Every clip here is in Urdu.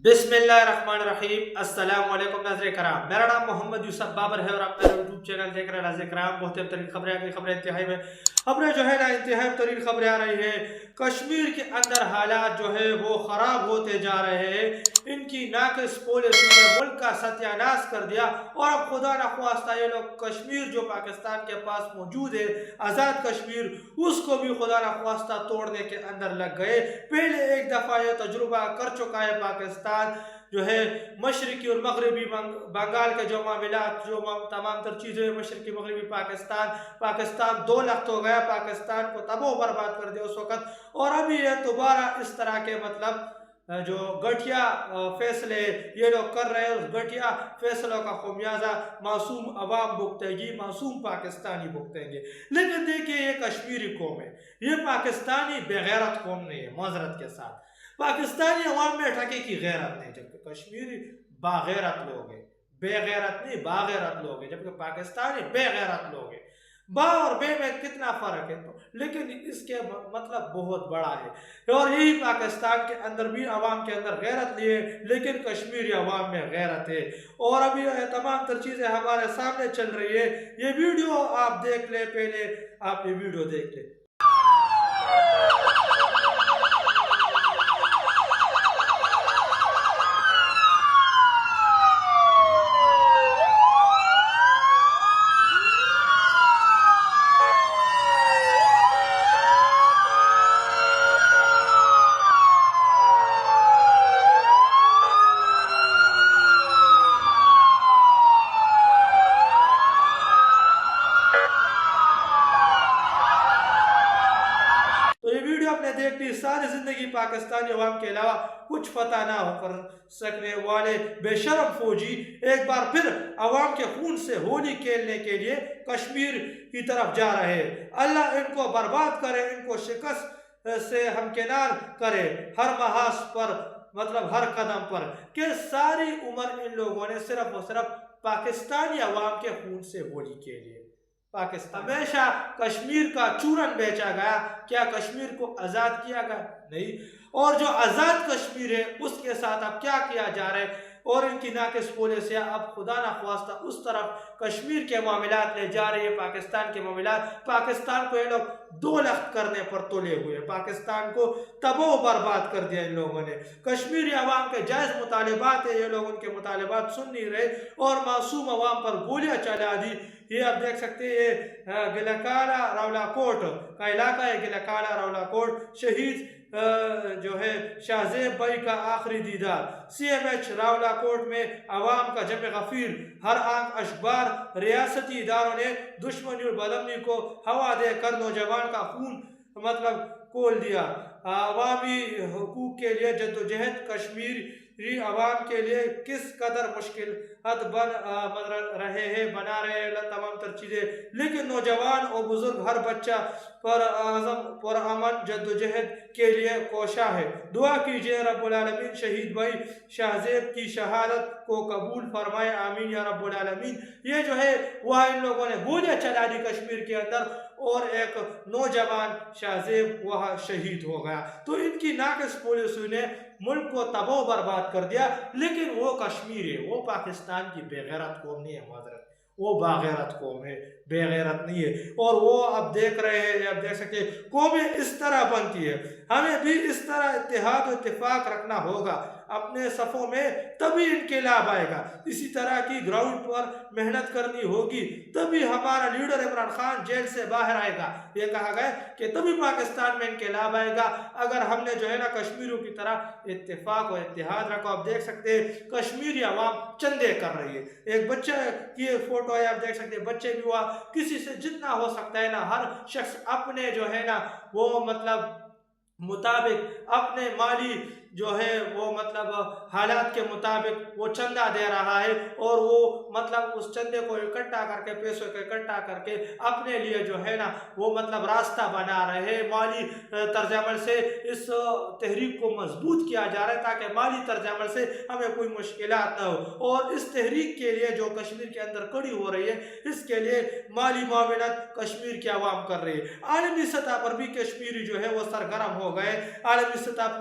بسم اللہ الرحمن الرحیم۔ السلام علیکم ناظرین کرام، میرا نام محمد یوسف بابر ہے اور آپ میرا یوٹیوب چینل دیکھ رہے ہیں۔ ناظرین کرام، بہت ترین خبریں آ گئی، خبریں انتہائی میں خبریں جو ہے نا انتہائی ترین خبریں آ رہی ہیں۔ کشمیر کے اندر حالات جو ہے وہ خراب ہوتے جا رہے ہیں۔ ان کی ناقص پالیسی نے ملک کا ستیہ ناش کر دیا اور اب خدا نخواستہ یہ لوگ کشمیر جو پاکستان کے پاس موجود ہے، آزاد کشمیر، اس کو بھی خدا نخواستہ توڑنے کے اندر لگ گئے۔ پہلے ایک دفعہ یہ تجربہ کر چکا ہے پاکستان جو ہے مشرقی اور مغربی بنگال کے جو معاملات، جو تمام تر چیزیں مشرقی مغربی پاکستان دو لخت ہو گیا، پاکستان کو تباہ و برباد کر دیا اس وقت۔ اور ابھی یہ دوبارہ اس طرح کے جو گھٹیا فیصلے یہ لوگ کر رہے ہیں، اس گھٹیا فیصلوں کا خمیازہ معصوم عوام بھگتے گی، معصوم پاکستانی بھگتیں گے۔ لیکن دیکھیں، یہ کشمیری قوم ہے، یہ پاکستانی بغیرت قوم نہیں ہے۔ معذرت کے ساتھ پاکستانی عوام میں ٹھکے کی غیرت نہیں، جبکہ کشمیری باغیرت لوگ ہیں، بے غیرت نہیں باغیرت لوگ ہیں، جبکہ پاکستانی بے غیرت لوگ ہیں۔ با اور بے میں کتنا فرق ہے، لیکن اس کے مطلب بہت بڑا ہے۔ اور یہی پاکستان کے اندر بھی عوام کے اندر غیرت لیے، لیکن کشمیری عوام میں غیرت ہے۔ اور ابھی تمام تر چیزیں ہمارے سامنے چل رہی ہے۔ یہ ویڈیو آپ دیکھ لیں، پہلے آپ یہ ویڈیو دیکھ لیں۔ دیکھتی ساری زندگی پاکستانی عوام کے علاوہ کچھ فتح نہ ہو کر سکنے والے بے شرم فوجی ایک بار پھر عوام کے خون سے ہولی کھیلنے کے لیے کشمیر کی طرف جا رہے ہیں۔ اللہ ان کو برباد کرے، ان کو شکست سے ہمکنار کرے، ہر محاذ پر، ہر قدم پر، کہ ساری عمر ان لوگوں نے صرف اور صرف پاکستانی عوام کے خون سے ہولی کھیلی ہے۔ پاکستان ہمیشہ کشمیر کا چورن بیچا گیا، کیا کشمیر کو آزاد کیا گیا؟ نہیں۔ اور جو آزاد کشمیر ہے اس کے ساتھ اب کیا کیا جا رہا ہے، اور ان کی ناقص پالیسیاں اب خدا نخواستہ اس طرف کشمیر کے معاملات لے جا رہی ہے، پاکستان کے معاملات۔ پاکستان کو یہ لوگ دو لخت کرنے پر تلے ہوئے، پاکستان کو تباہ و برباد کر دیا ان لوگوں نے۔ کشمیری عوام کے جائز مطالبات ہیں، یہ لوگ ان کے مطالبات سن نہیں رہے اور معصوم عوام پر گولیاں چلا دی۔ یہ آپ دیکھ سکتے ہیں، یہ گلکالہ راولا کوٹ کا علاقہ ہے، گلکالہ راولا کوٹ، شہید جو ہے شاہ زیب بھائی کا آخری دیدار۔ سی ایم ایچ راولا کوٹ میں عوام کا جمع غفیر، ہر آنکھ اشبار، ریاستی اداروں نے دشمنی اور بدامنی کو ہوا دے کر نوجوان کا خون کھول دیا۔ عوامی حقوق کے لیے جدوجہد کشمیری عوام کے لیے کس قدر مشکلات بنا رہے ہیں تمام تر چیزیں، لیکن نوجوان اور بزرگ ہر بچہ پر امن جدوجہد کے لیے کوشاں ہے۔ دعا کیجئے رب العالمین شہید بھائی شاہ زیب کی شہادت کو قبول فرمائے، آمین یا رب العالمین۔ یہ جو ہے وہاں ان لوگوں نے گولیاں چلا دی کشمیر کے اندر، اور ایک نوجوان شاہ زیب وہاں شہید ہو گیا۔ تو ان کی ناقص پالیسی نے ملک کو تباہ و برباد کر دیا، لیکن وہ کشمیر ہے، وہ پاکستان کی بے غیرت قوم نہیں ہے۔ معذرت، وہ باغیرت قوم ہے، بے غیرت نہیں ہے۔ اور وہ اب دیکھ رہے ہیں، اب دیکھ سکتے ہیں قومیں اس طرح بنتی ہے، ہمیں بھی اس طرح اتحاد و اتفاق رکھنا ہوگا اپنے صفوں میں، تبھی انقلاب آئے گا۔ اسی طرح کی گراؤنڈ پر محنت کرنی ہوگی، تبھی ہمارا لیڈر عمران خان جیل سے باہر آئے گا۔ یہ کہا گیا کہ تبھی پاکستان میں انقلاب آئے گا اگر ہم نے جو ہے نا کشمیریوں کی طرح اتفاق و اتحاد رکھا۔ آپ دیکھ سکتے ہیں کشمیری عوام چندے کر رہی ہے۔ ایک بچہ کی فوٹو ہے، آپ دیکھ سکتے ہیں، بچے بھی ہوا، کسی سے جتنا ہو سکتا ہے نا، ہر شخص اپنے جو ہے نا وہ مطابق اپنے مالی جو ہے وہ حالات کے مطابق وہ چندہ دے رہا ہے، اور وہ اس چندے کو اکٹھا کر کے، پیسوں کو اکٹھا کر کے اپنے لیے جو ہے نا وہ راستہ بنا رہے ہیں۔ مالی طرز عمل سے اس تحریک کو مضبوط کیا جا رہا ہے تاکہ مالی طرز عمل سے ہمیں کوئی مشکلات نہ ہو۔ اور اس تحریک کے لیے جو کشمیر کے اندر کڑی ہو رہی ہے، اس کے لیے مالی معاونت کشمیر کے عوام کر رہی ہے۔ عالمی سطح پر بھی کشمیری جو ہے وہ سرگرم ہو گئے، عالمی سطح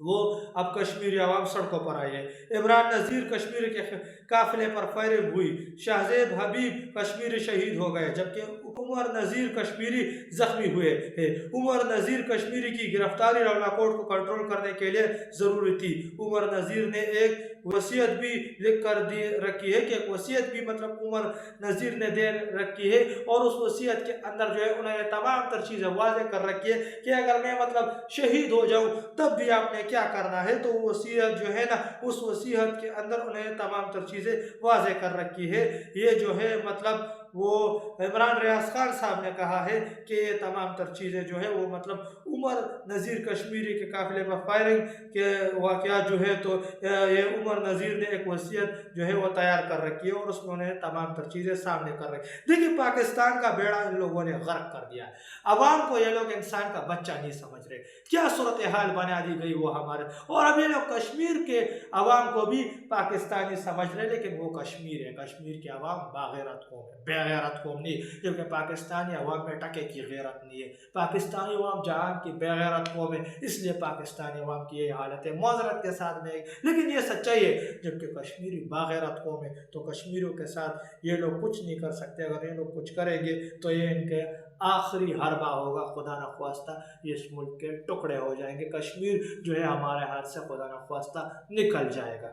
وہ اب کشمیری عوام سڑکوں پر آئی ہے۔ عمران نذیر کشمیر کے قافلے پر فائرنگ ہوئی، شاہزیب حبیب کشمیری شہید ہو گئے، جبکہ عمر نذیر کشمیری زخمی ہوئے ہیں۔ عمر نذیر کشمیری کی گرفتاری راولا کوٹ کو کنٹرول کرنے کے لیے ضروری تھی۔ عمر نذیر نے ایک وصیت بھی لکھ کر رکھی ہے کہ ایک وصیت بھی مطلب عمر نذیر نے دے رکھی ہے، اور اس وصیت کے اندر جو ہے انہوں نے تمام تر چیزیں واضح کر رکھی ہے کہ اگر میں مطلب شہید ہو جاؤں تب بھی آپ نے کیا کرنا ہے۔ تو وہ وصیت جو ہے نا، اس وصیت کے اندر انہیں تمام تر چیزیں واضح کر رکھی ہے۔ یہ جو ہے مطلب وہ عمران ریاض خان صاحب نے کہا ہے کہ یہ تمام تر چیزیں جو ہے وہ مطلب عمر نذیر کشمیری کے قافلے پر فائرنگ کے واقعات جو ہے تو یہ عمر نذیر نے ایک وصیت جو ہے وہ تیار کر رکھی ہے، اور اس میں انہیں تمام تر چیزیں سامنے کر رکھی۔ دیکھیں پاکستان کا بیڑا ان لوگوں نے غرق کر دیا، عوام کو یہ لوگ انسان کا بچہ نہیں سمجھ رہے، کیا صورتحال بنا دی گئی وہ ہمارے، اور اب یہ لوگ کشمیر کے عوام کو بھی پاکستانی سمجھ رہے، لیکن وہ کشمیر ہے، کشمیر کے عوام باغیرت قوم ہے، بے غیرت قوم نہیں، کیونکہ پاکستانی عوام میں ٹکے کی غیرت نہیں ہے۔ پاکستانی عوام جہان کی بے غیرت قوم ہے، اس لیے پاکستانی عوام کی یہ حالت ہے، معذرت کے ساتھ میں، لیکن یہ سچائی ہے۔ جبکہ کشمیری باغیرت قوم ہے تو کشمیریوں کے ساتھ یہ لوگ کچھ نہیں کر سکتے، اگر یہ لوگ کچھ کریں گے تو یہ ان کے آخری حربہ ہوگا، خدا نخواستہ یہ اس ملک کے ٹکڑے ہو جائیں گے، کشمیر جو ہے ہمارے ہاتھ سے خدا نخواستہ نکل جائے گا۔